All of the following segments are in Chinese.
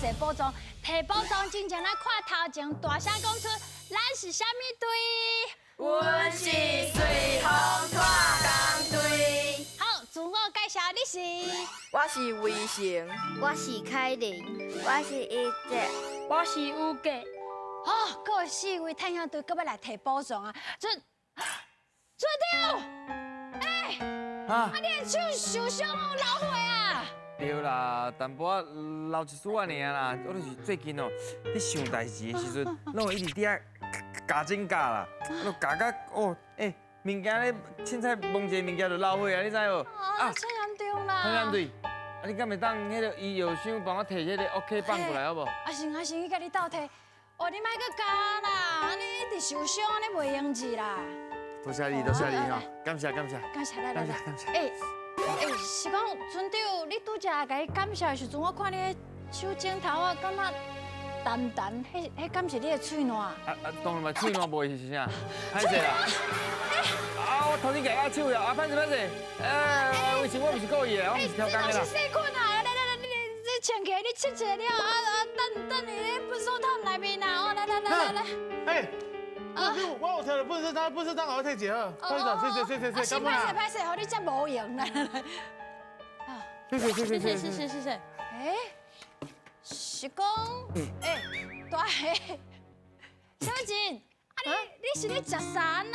侪宝藏，摕宝藏之前，咱看头前大声讲出，咱是啥物队？阮是随风拖工队。好，自我介绍，你是？我是魏成，我是凯琳，我是一姐，我是有格。哦，各四位探险队，搁要来摕宝藏啊！准掉！啊，你的手受伤哦，老血啊！对啦，淡薄仔流一丝仔尔啦。我就是最近哦，咧想代志的时阵，拢会一直伫遐真假啦，都假到哦，物件咧凊彩摸一个物件就流血啊，你知无？啊，这严重啦！探险队，啊你敢会当迄个医药箱帮我摕迄个 OK 棒过来好无？行，伊甲你斗摕。哦，你莫搁加啦，安尼一直受伤，安尼袂用治啦。多谢你吼，感谢。感谢，来。感谢。是讲村长，你拄则甲伊感谢的时阵，我看你的手指头啊，感觉淡，迄敢是你的喙烂？当然嘛，喙烂袂是啥，歹势啦。我头先夹手了，歹势。为什我毋是故意的，我毋是挑工的啦。这都是细菌啊！来，你这穿起来，你切切了等你咧不手套内面啊！哦，来。我有摕了不是当我摕一个，不好意思，谢，干嘛？歹势，互你遮无用啦。谢。是讲，大黑，小静，你是咧食啥？哪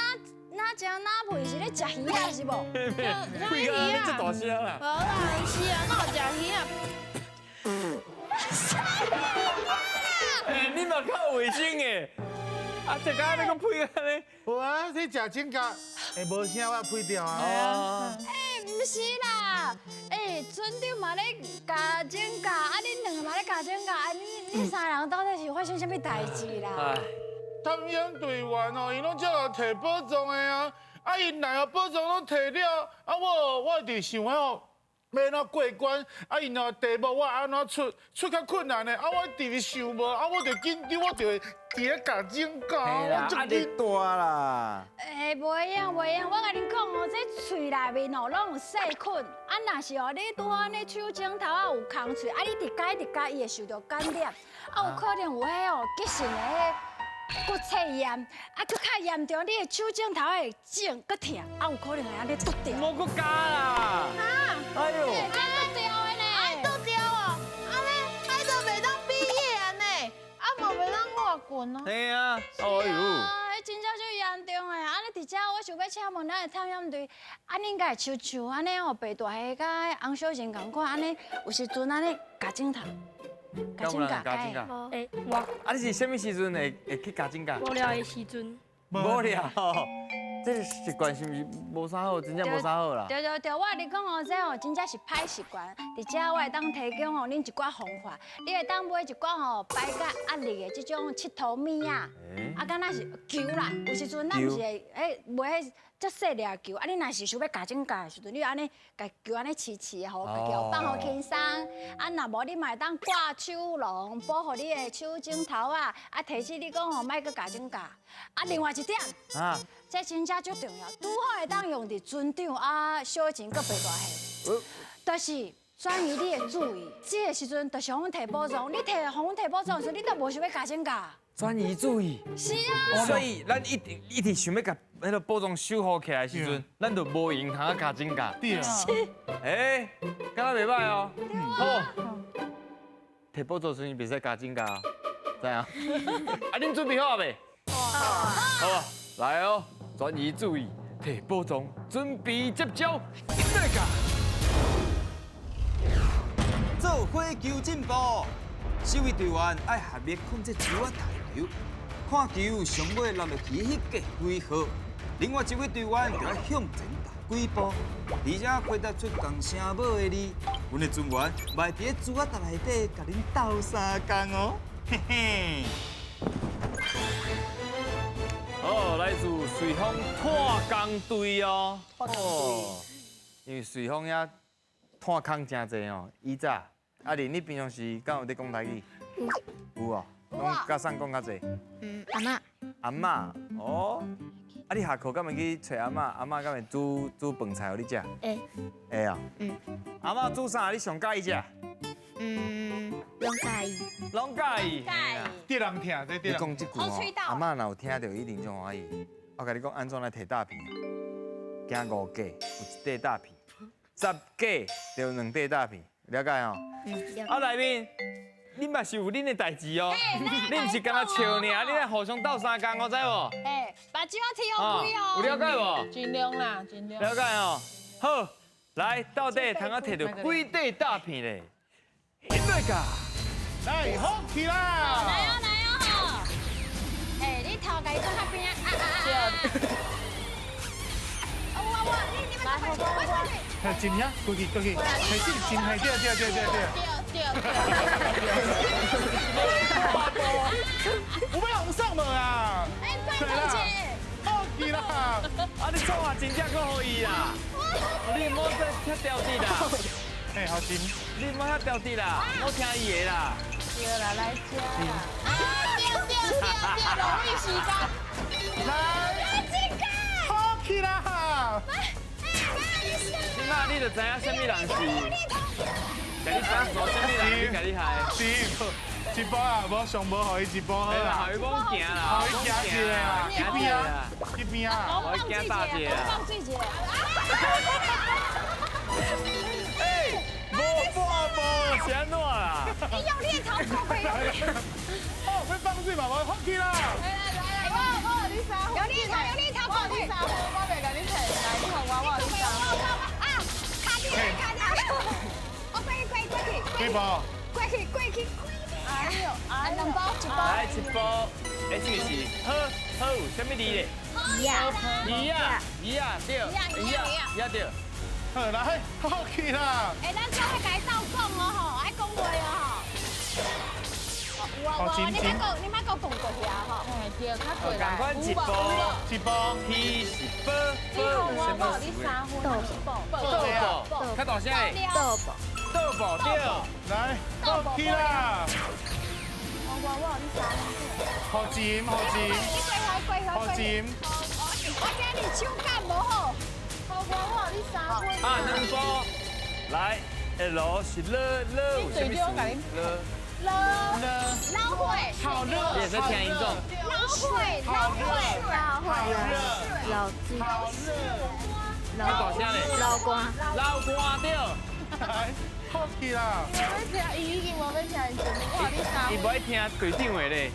食哪袂是咧食鱼啊？是无？屁啊！你这大声啦！无啦，是啊，哪有食鱼啊？你嘛较卫生诶！食到那个屁安尼。有啊，你食真假，无声我配掉啊。唔是啦，村长嘛咧加整假，恁两个嘛咧加整假，你三人到底是发生什么代志啦？探险队员哦，伊拢叫我摕宝藏的啊，因若个宝藏拢摕了，我伫想哦，要怎过关？因若题目我安怎出较困难的，我伫想无，我就紧张，我就会伫咧加整假，我就你大啦。袂用，我甲你讲哦，这喙内面哦拢有细菌，若是哦你拄好你手指头有空喙，你直解，伊会受到感染，有可能有迄哦急性的骨刺炎，搁较严重，你的手指头会肿搁痛，有可能会安尼剁掉。莫搁加啦！哎呦！剁掉的呢？剁掉哦，安尼就袂当毕业安尼，嘛袂当画棍哦。嘿啊！哎呦！真正就严重的，安尼伫遮我想要请问咱的探险队，你应该会像安尼哦，白大黑甲洪小姐同款，安尼有时阵安尼夹镜头，夹镜头。我你是什么时阵会去夹指甲？无聊的时阵，无聊，这习惯是毋是无啥好？真正无啥好啦。对，我跟你讲哦，这哦真正是歹习惯。伫遮我会当提供哦恁一寡方法，你会当买一寡吼摆甲压力的这种佚佗物啊，敢若是球啦，有时阵咱毋是会买迄足细粒球，你若是想要夹指甲的时阵，你安尼甲球安尼饲的，吼，家己有放好轻松。若无你嘛会当挂手笼，保护你的手指头啊，提醒你讲吼，莫搁夹指甲。另外一点，这真正足重要，拄好会当用伫村长小钱搁白大黑，就是转移你的注意。这个时阵，就是阮摕宝藏，你阮摕宝藏的时候，你都无想要夹指甲。转移注意。是啊。所以咱一直想要甲迄个宝藏守护起来的时阵，咱就无闲通啊夹指甲。对啊。敢若袂歹哦。好。摕宝藏时阵袂使夹指甲，知影？恁准备好未？好啊，来哦，转移注意，摕宝藏，准备接招，来甲！做火球进步，四位队员爱合力控制球啊大球，看球上尾落落去迄个几号，另外一位队员就要向前踏几步，而且回答出共声母的字。阮的船员卖伫咧珠啊塔内底，甲恁斗相共哦，嘿嘿。好，来自随风探工队哦。因为随风遐探空真济哦，以早你平常时敢有咧讲台语？有哦，讲甲啥讲较济？阿嬷。阿嬷哦，你下课敢会去找阿嬷？阿嬷敢会煮饭菜互你食？会啊。阿嬷煮啥？你上介意食？拢介意。拢介意。得人听，这得你人讲这句哦，阿嬷若有听到，一定种欢喜。我甲你讲，安怎来摕大片？惊5架，有一块大片，10架就有2块大片，了解哦？啊，内面，恁嘛是有恁的代志哦，你唔是干那笑尔，你来互相斗相共，我知无？哎，把酒仔提好贵哦。有了解无？尽量啦，尽量。了解哦。好，来，到底通啊摕到几块大片咧？一对噶。来好起啦！来哦来哦吼！哎，你头家己坐较边啊！我，你们快！真呀，过去，还是真系对。我要红上门啊！哎，拜托姐。好起啦！啊，你创啊真正够好意啦！你莫再遐刁滴啦！哎，好心。你莫遐刁滴啦，莫听伊的啦。对啦，来吃啦！容易时间。来，好起啦！你妈，你就知影什么人是？甲你讲说什么人比较厉害？一波啊，无上无互伊一波好对啦，啦后。伊讲行啦，互伊行一个啦，行一个啦，一边啊。我惊大姐啦。放水姐。哎，无，是安怎啦？你用力头过去。哦，要放水嘛，我好起啦。我你三分，有力头过去。你三分，我袂甲你摕，来，你互我你三分。啊！卡掉！我几包？过去！哎呦，两包一包。来一包，哎，这个是好，什么字咧？呀，鱼啊，对，鱼啊对。好来，好起啦。哎，咱做伙家斗讲哦吼，爱讲话哦吼。你莫讲过去啊吼。哎，对，较哦，过来。赶快一包，一包。P 是宝，你互我你三分，豆，较大声诶，豆宝对，来，好起啦。我你三分。好尖，你过去。好尖。我惊你手感无好。我你三分。啊2包，来 L 是了，有什么字？老会。好热，你也是听音重。好热，老子好热。较大声咧，老瓜，老瓜对，来，好起啦。我要听，伊已经无要听伊全部，我你三分。伊不爱听队长话咧。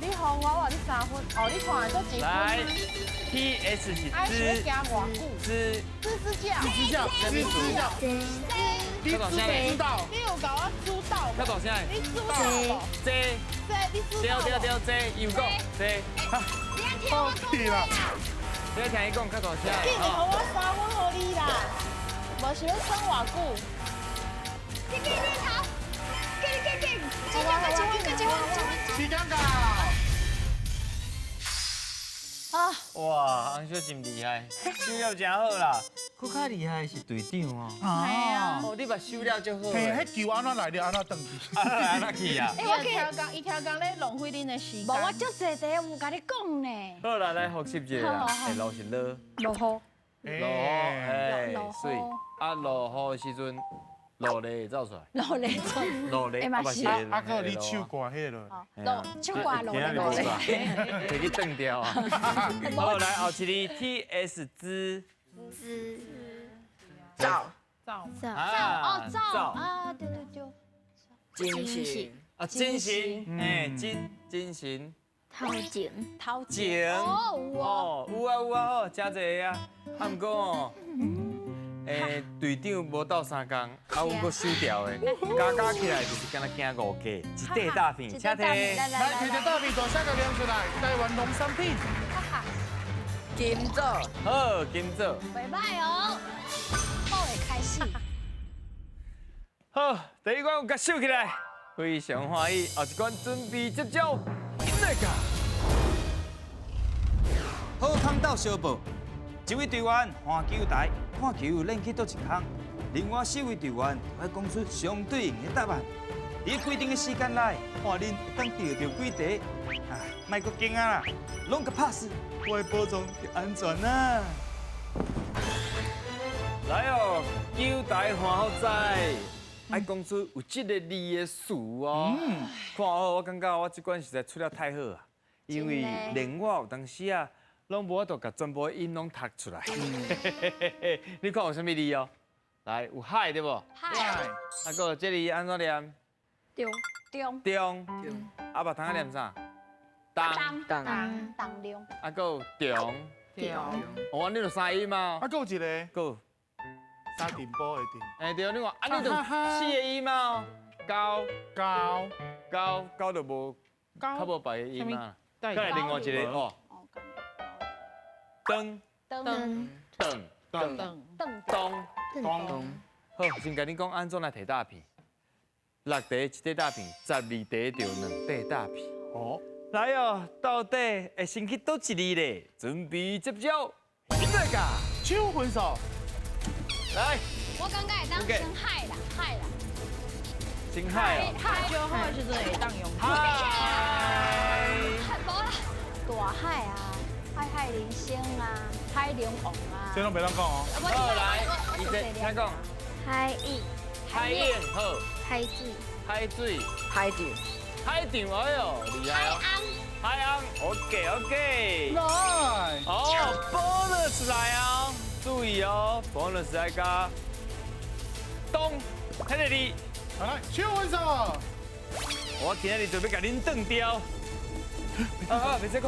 你互我你三分，哦，你看做一分。来 T S 是哎，是要支加偌久？支，支架。你知道？你有甲我知道较大声诶，你知道无？这你知道无？这又讲这，好起啦。你听伊讲较大声诶，紧互吼。我三分互你啦，无想要算偌久。时间到。啊！哇，洪小真厉害，收了真好啦。佫较厉害是队长哦。啊。哦，你把收了就好嘿，诶。迄球安怎来了？安怎转去？安怎去啊？伊超工咧浪费恁的时间。无我足侪题有甲你讲呢。好啦，来复习一下啦。哎，落是落，落雨。落哎落雨水，啊落雨的时阵，落泪走出来。落泪走。落泪，嘛是啊，靠，你手挂迄落。落手挂落泪。可以断掉啊。好，来后一个 T S 之照啊照啊，对。金星啊，真行，哎，真行，头前头景哦，有啊，好，真济啊，啊毋过哦，诶，队长无斗3工，啊，阮佫收掉的，加起来就是敢若惊5架，一块大片，请摕。来，摕着大片大三角量出来，台湾农产品。金座，好，金座，袂歹哦，好诶，开始。好，第一关有甲收起来，非常欢喜，后一关准备接招，那个。好康到小报，一位队员换球台，看球练去倒一项，另外4位队员要讲出相对应的答案。伫规定的时间内，看恁会当钓到几题。啊，莫阁惊啊啦，拢甲 pass， 我的保障就安全啦。来哦，球台换好在，爱讲出有这个字的词哦。看哦，我感觉我这关实在出了太好啊，因为连我有当时啊，拢无法度甲全部的音拢读出来。你看有啥物字哦？来，有海对不？嗨，啊，个这里安怎念？中中中。啊，别通啊念啥？当。当中，啊，个有中。哦，你就三音嘛。啊，还有一个个。沙丁波的丁，哎对，你看，啊你就四个音嘛，高就无，较无别个音嘛。再来另外一个哦，哦，灯灯好，先甲你讲安怎来摕大片。6题1块大片，12题就2块大片。哦，来哦，到底会先去倒一字咧？准备接招，音乐家，手分手，来，我感觉会当先海啦，先海哦，最好的时阵会当用。海，无啦，大海啊，海人生啊，海龙王啊。这拢袂当讲哦。好来，伊这听讲，海印、海燕好，海水、海水。海潮、海场，哎呦，厉害哦！海岸，OK。来，哦，bonus 来啊！注意哦，bonus 来加东，睇你哋，来，手分手，我今日就要甲恁断掉。袂使讲。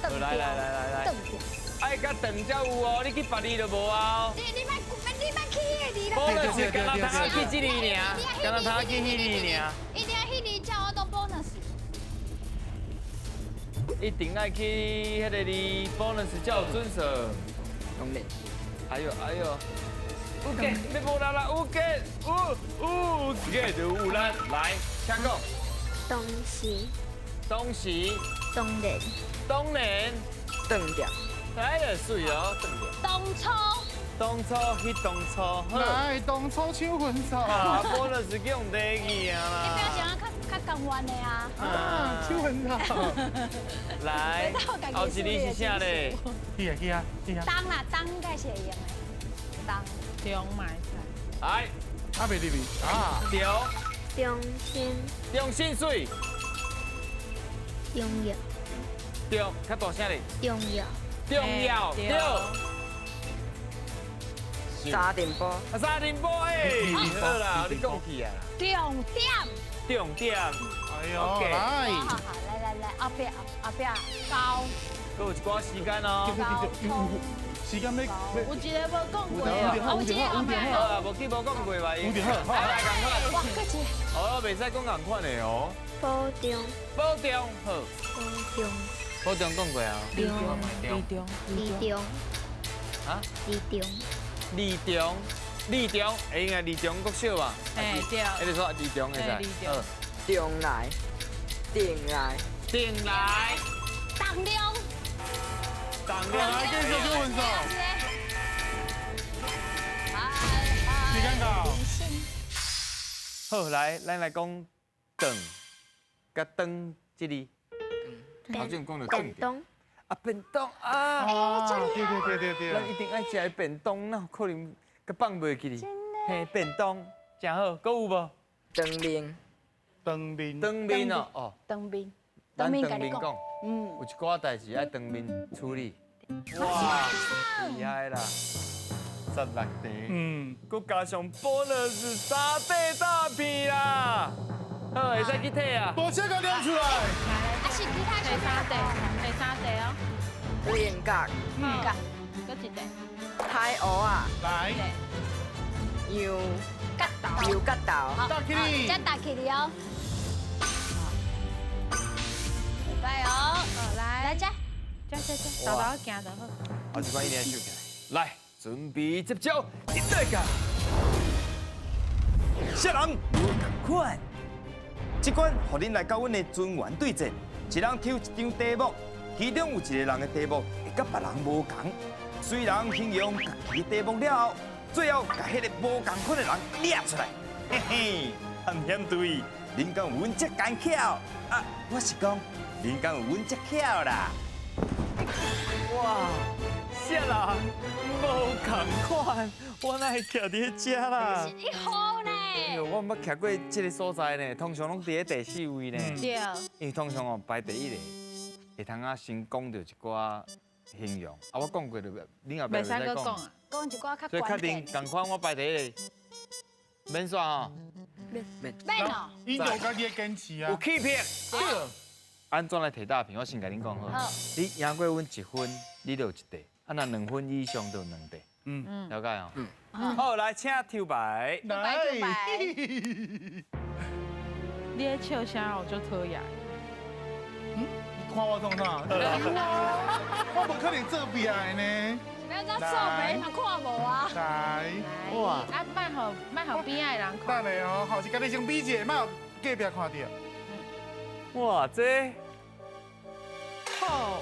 好来，瞪掉。爱甲断才有哦，你去别字就无啊。你莫去迄字啦。 bonus 敢若通去这里尔，敢若通去迄里尔。一定要迄字叫我都 bonus。一定爱去迄个字 bonus 才有准数。用力。哎呦，有给，你无啦啦，有给，就有啦，来，请讲。东西、当然，断掉。哎呀，水哦，当初去当初，好。来，当初手分手，啊，我就是用第二你不要啦。想要较甘愿的啊。手分手，来，后一字是啥咧？去啊，当啦，当应该是会用的。当中买菜，来，啊袂入去，啊，中心水，重要、中，较大声咧，重要、重要，对。沙丁波、啊，沙丁波诶，好啦，你讲去啊，重点。重点，哎呦， OK 来，好，来，后壁高还有一寡时间哦。通。时间要，有一个无讲过有啊，好，好啦，无记无讲过吧？有就好，来，赶快。哇，搁一个。哦，袂使讲共款的哦。保重、保重好，保重讲过啊。中，立中、啊？立中、立中，会应该立中国小吧？哎对，还是说立中会使？立中好中来、定来、定来，当中。当来，继续手分手，时间到，好，来，咱来讲顿，甲顿这里，头先讲到顿便当、啊，便当啊，啊，对，咱一定爱食的便当，哪有可能甲放袂记哩？嘿，便当真好，搁有无？灯面、当面，当面哦，哦，当面，咱甲你讲。当面讲，有一寡代志爱当面处理。哇，厉害啦！16题，佮加上 bonus 3块大片啦，好，会使去睇啊！把这个念出来，啊是其他第三题哦，菱角、搁一题，海蚵啊、来，油角豆。油角豆、好，打起你再打起你哦。准备哦，来这。豆豆行就好。后一关一定要收起来。来，准备接招，一对角。啥人无同款？这关互恁来到阮的尊元对战，一人抽一张题目，其中有一个人的题目会甲别人无同。虽然形容家己的题目了后，最后甲迄个无同款的人掠出来。嘿嘿，含嫌对，恁讲有阮这干巧啊？我是讲，恁讲有阮这巧啦。哇，啥人无同款，我哪会徛伫遮啦？你好呢？我捌徛过这个所在呢，通常拢伫咧第4位呢。对，因为通常哦排第1个，会通啊先讲到一寡形容，啊我讲过就你后壁袂使袂使讲，搁讲啊。讲一寡较所以确关键。定同款我排第1个，免煞吼，免哦，因有家己的坚持有啊。气魄。对，安怎来摕大片？我先甲恁讲好好，你赢过阮1分，你就有1题；啊，若2分以上就有2题。嗯，了解哦。好，来请抽牌。来，你的笑声我就讨厌。看我创啥？我无可能做壁的呢。不要再说别嘛看无啊。来，哇啊，卖互边仔的人看。等下哦，后是家己先比一下，莫隔壁看到。哇，这好，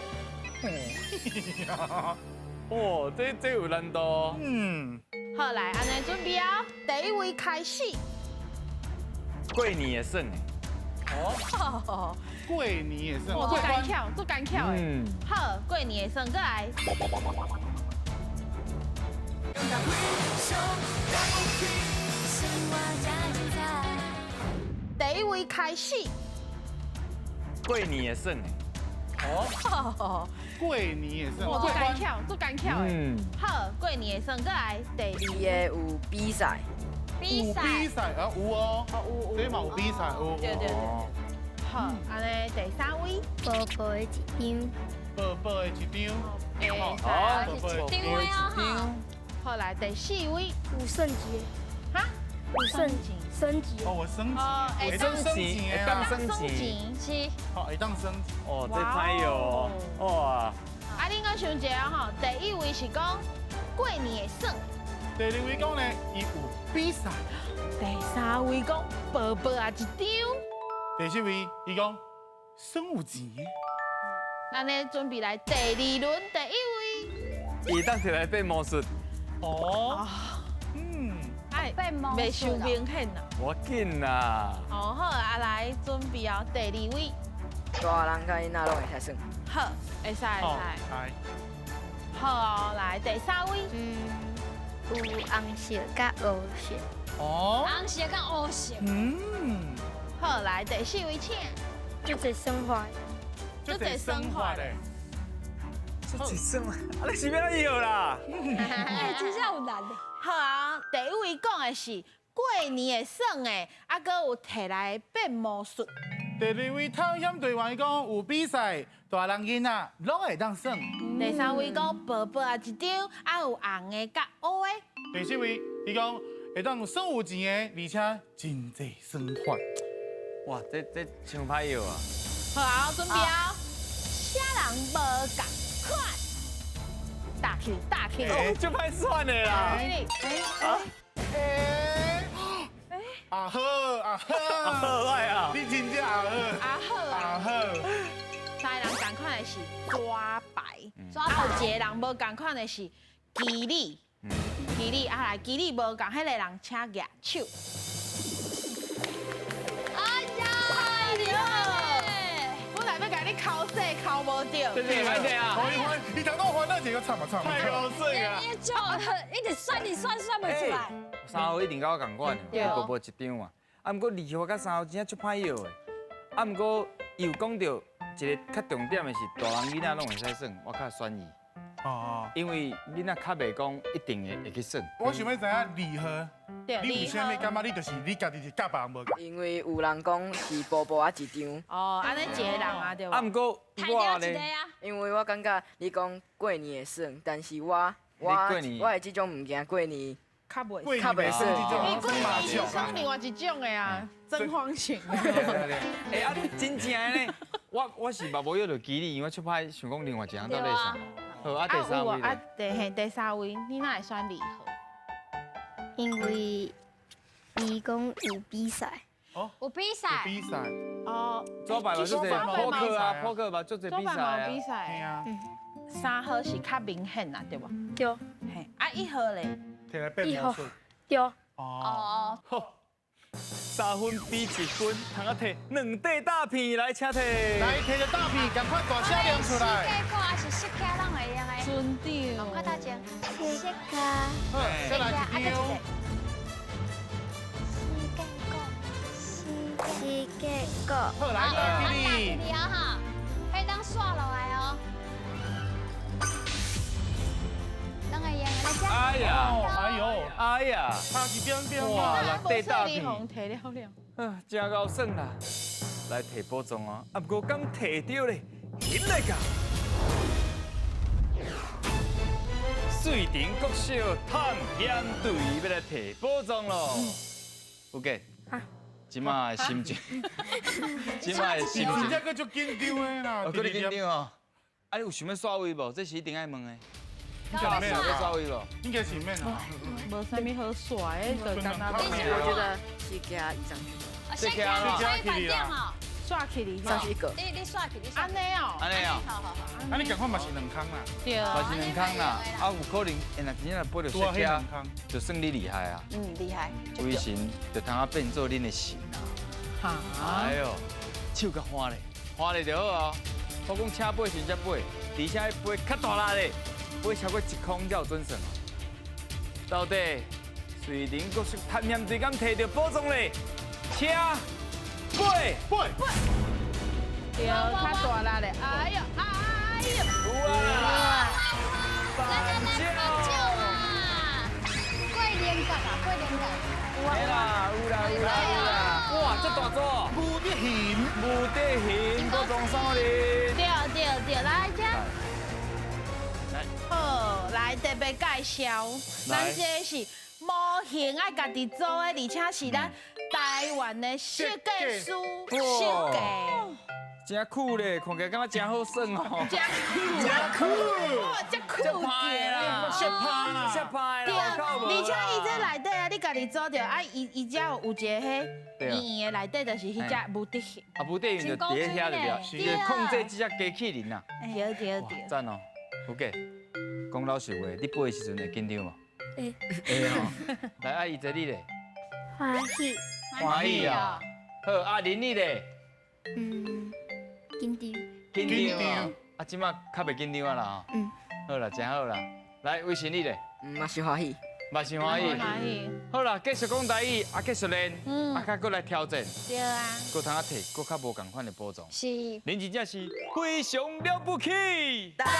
哇这有难度哦。嗯，好来，安尼准备啊，第一位开始。过年的耍的。哦，过年也是，做干巧，做干巧的。嗯。好，过年的算过来。第一位开始。过年的耍的。哦，过年也是，做干巧，做干巧的。嗯。好，过年的算过来。第二伊个有比赛，有比赛啊，有哦，这嘛有比赛，有。对对对。好，安尼第三位。宝宝的一张，宝宝的一张，好，好宝宝的定位哦哈。好来第四位。武圣节，哈，武圣升级，哦，我升级，哦会当升级的啊，升级钱。是。好，会当升级。哦，这歹哟，哇！啊，恁讲想一下吼，第一位是讲过年的耍，第二位讲呢，伊有比赛。第三位讲宝宝啊一张。第四位伊讲生有钱。咱呢准备来第二轮，第一位。伊当摕来变魔术，哦，嗯，哎，被蒙未受住了。明显呐。我紧啦。哦好，啊来准备哦，第二位。大人甲囡仔拢会使算。好，会使会好，使。来，好哦，来第三位。有红色甲黑色，哦，红色跟黑色。嗯，好，来第四位请。就这生活，就这生活嘞。这一算啊，你是要摇啦？哎，真正有难的。好啊，第一位讲的是过年的耍的，啊，搁有摕来变魔术。第二位探险队员伊讲有比赛，大人囡仔拢会当耍。第三位讲宝宝啊一张，啊有红的甲黑的。第四位伊讲会当生有钱的，而且真济生活。哇，这伤歹摇啊！好啊，准备啊！啥人无共款？大气大气。哦，就歹算的啦。啊好啊好，好爱啊！你真正啊好啊好啊！啊好，三个人共款的是抓白，抓啊有白。一个人无共款的是基里，基里啊来基里无共，迄个人请举手。哎呀，哎呦！本来要甲你考试考无到，这是歹势啊！你当到欢乐节个唱嘛唱嘛太高兴啊！你就一直算，你算不出来。三号一定甲我共款对的，薄薄一张啊。啊，毋过二号甲三号真正足歹摇的。啊，毋过伊有讲到一个较重点的是，大人囡仔拢会使算，我较选伊，哦，因为囡仔较袂讲一定会去算。我想要知影二号，对，你为什么感觉你就是你家己是甲别人无共？因为有人讲是薄薄啊一张，哦，安尼一个人啊，对啊，吧？毋过太我咧，掉一个啊！因为我感觉你讲过年会算，但是我过年的这种物件过年较袂。过较袂算这你过种麻年将算另外一种的啊，真方形。哎啊，真正的呢，我是嘛无约到基里，因为我出歹想讲另外一项到底是啥。好啊，第三位啊咧，第三位，你哪会选二号？因为伊讲有比赛，有比有赛，比赛，哦，抓牌嘛，就是扑克啊，扑克嘛，做这比赛左边嘛有比啊。赛。嘿啊，三号是较明显啊，对吧？对嘿，啊一号嘞，摕来变魔术。对，哦，哦，好，3分比1分，通啊摕2块大片来，请摕。来摕着大片，赶快大声念出来。四个还是10个拢会用的。准定。快大声，10个。好，再来一啊，张。结果好，来大吉利。你啊哈，可以当刷落来哦。当个烟来吃。哎呀，哎呦，哎呀，差一点点哇，嘛。六块大你片，红提了了。真够爽啦！来提宝藏啊，啊不过刚提到咧，险来噶。水田国小探险队要来提宝藏咯。有嘅，即马的心情，即马的心情，你这个就紧张的啦。哦，搁你紧张哦。啊，你有想要刷位无？这是一定爱问的。应该没有要刷吧？位无？应该是免啊。无啥物好耍的，就刚刚我觉得是给他一张去，先给我吹反电哈。耍起你。上去一个。你刷起，你刷安。尼哦，安尼哦，好好好。啊，你赶快嘛是两空啦。对。嘛是两空啦。啊，有可能，若真正背着雪茄，就算你厉害啊。厉害。微神就通啊变做恁的神啊！哈。哎呦，手甲花咧，花咧就好哦。我讲车背是才背，而且背较大力咧，背超过1空才有准算哦。到底水林国小探险队敢摕到宝藏咧？车背对，较大力的。哎呦，哎呦。有啊！来啊！桂林角啊，桂林角。有啦，有啦！哇，这大组，无得行，无底形宝藏山林。对，来这。来，好，来特别介绍，来咱这是模型爱家己做的，而且是咱台湾的设计师设计。真酷咧，看起来敢若真好耍哦。真酷，哇，真酷啦，吓怕啦，吓歹对，啦，靠无啦而且伊这内底啊，你家己做着啊，伊只有一个迄对啊圆圆的内底，就是迄只无底形。啊，无底就伫遐就了，是就控制这只机器人呐。对哇，赞哦！OK，讲老实话，你背的时阵会紧张无？会会吼。来，阿姨这里咧，欢喜，欢喜啊！好，阿玲你咧，紧张，紧张啊！啊，即马较袂紧张啊啦吼。嗯。好啦，真好啦。来，威神你咧，嘛是欢喜。嘛是欢喜。欢喜，好啦，继续讲台语，啊，继续练，啊，较过来挑战，对啊。搁通啊摕，搁较无共款的宝藏。是。恁真正是非常了不起！大家